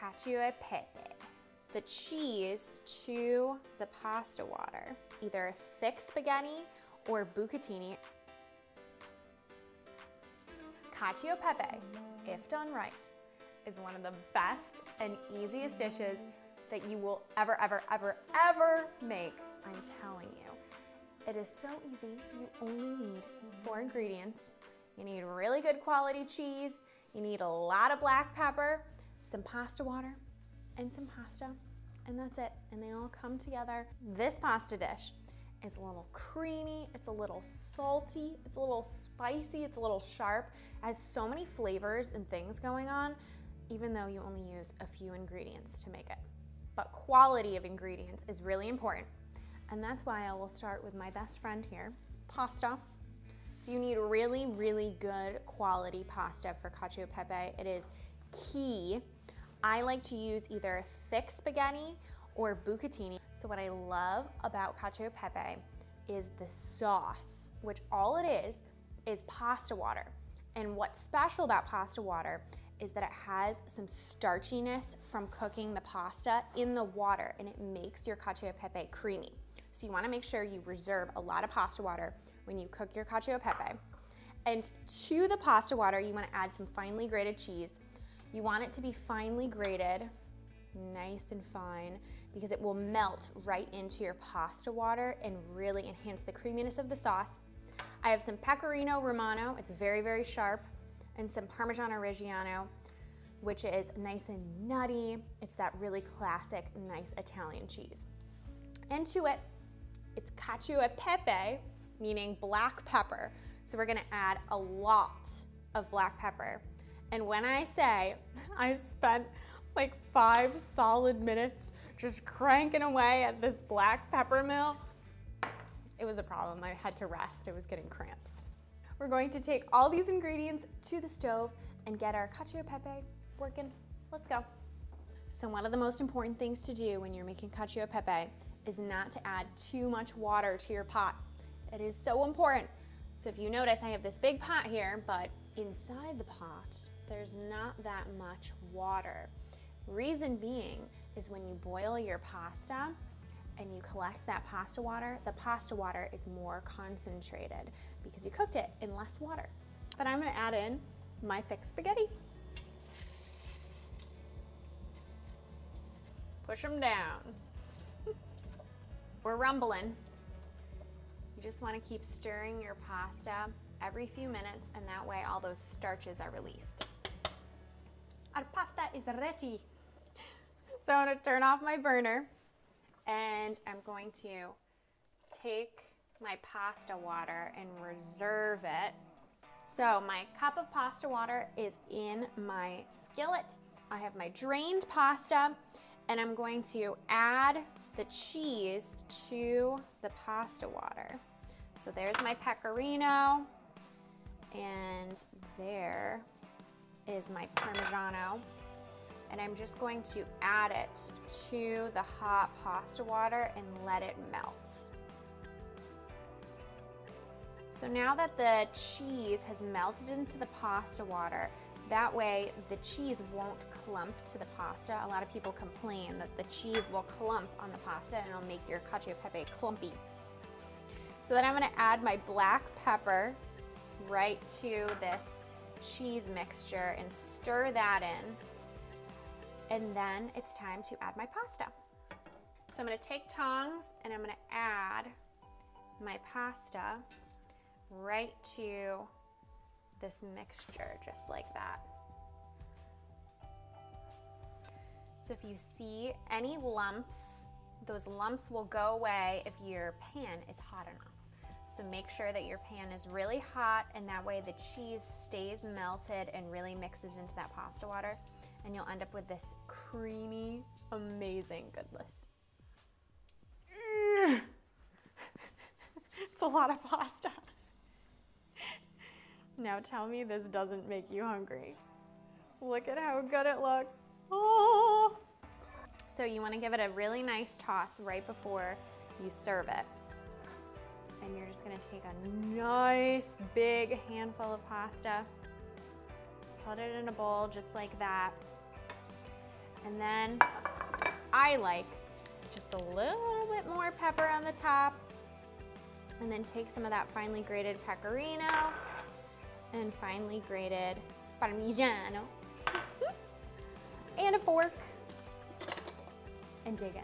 cacio e pepe, the cheese to the pasta water, either thick spaghetti or bucatini. Cacio e pepe, if done right, is one of the best and easiest dishes that you will ever make, I'm telling you. It is so easy. You only need 4 ingredients. You need really good quality cheese, you need a lot of black pepper, some pasta water, and some pasta, and that's it. And they all come together. This pasta dish is a little creamy, it's a little salty, it's a little spicy, it's a little sharp. It has so many flavors and things going on, even though you only use a few ingredients to make it. But quality of ingredients is really important. And that's why I will start with my best friend here, pasta. So you need really, really good quality pasta for cacio e pepe. It is key. I like to use either thick spaghetti or bucatini. So what I love about cacio e pepe is the sauce, which all it is pasta water. And what's special about pasta water is that it has some starchiness from cooking the pasta in the water, and it makes your cacio e pepe creamy. So you wanna make sure you reserve a lot of pasta water when you cook your cacio e pepe. And to the pasta water, you wanna add some finely grated cheese. You want it to be finely grated, nice and fine, because it will melt right into your pasta water and really enhance the creaminess of the sauce. I have some pecorino romano, it's very, very sharp, and some parmigiano reggiano, which is nice and nutty. It's that really classic, nice Italian cheese. And to it, it's cacio e pepe, meaning black pepper. So we're gonna add a lot of black pepper. And when I say I spent like 5 solid minutes just cranking away at this black pepper mill, it was a problem. I had to rest. I was getting cramps. We're going to take all these ingredients to the stove and get our cacio e pepe working. Let's go. So one of the most important things to do when you're making cacio e pepe is not to add too much water to your pot. It is so important. So if you notice, I have this big pot here, but inside the pot, there's not that much water. Reason being is when you boil your pasta and you collect that pasta water, the pasta water is more concentrated because you cooked it in less water. But I'm gonna add in my thick spaghetti. Push them down. We're rumbling. You just wanna keep stirring your pasta every few minutes, and that way all those starches are released. Our pasta is ready. So I'm gonna turn off my burner, and I'm going to take my pasta water and reserve it. So my cup of pasta water is in my skillet. I have my drained pasta, and I'm going to add the cheese to the pasta water. So there's my pecorino, and there is my parmigiano. And I'm just going to add it to the hot pasta water and let it melt. So now that the cheese has melted into the pasta water, that way the cheese won't clump to the pasta. A lot of people complain that the cheese will clump on the pasta and it'll make your cacio e pepe clumpy. So then I'm gonna add my black pepper right to this cheese mixture and stir that in. And then it's time to add my pasta. So I'm gonna take tongs and I'm gonna add my pasta right to this mixture, just like that. So if you see any lumps, those lumps will go away if your pan is hot enough. So make sure that your pan is really hot, and that way the cheese stays melted and really mixes into that pasta water, and you'll end up with this creamy, amazing goodness. It's a lot of pasta. Now tell me this doesn't make you hungry. Look at how good it looks. Oh. So you want to give it a really nice toss right before you serve it. And you're just going to take a nice big handful of pasta, put it in a bowl just like that. And then I like just a little bit more pepper on the top. And then take some of that finely grated pecorino and finely grated parmigiano. And a fork. And dig in.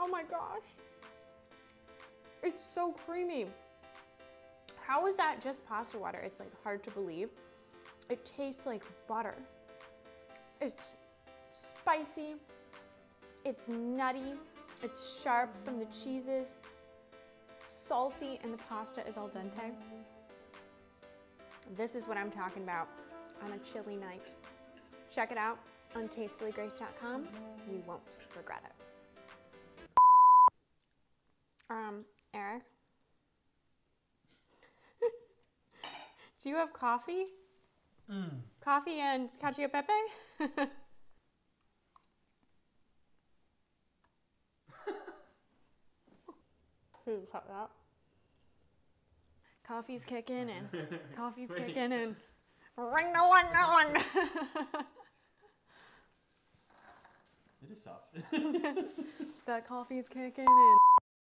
Oh my gosh. It's so creamy. How is that just pasta water? It's like hard to believe. It tastes like butter. It's spicy. It's nutty. It's sharp from the cheeses. Salty, and the pasta is al dente. This is what I'm talking about on a chilly night. Check it out on tastefullygrace.com. You won't regret it. Eric? Do you have coffee? Coffee and cacio pepe? Cut that. Coffee's kicking and coffee's kicking and ring the one. It is soft. That coffee's kicking and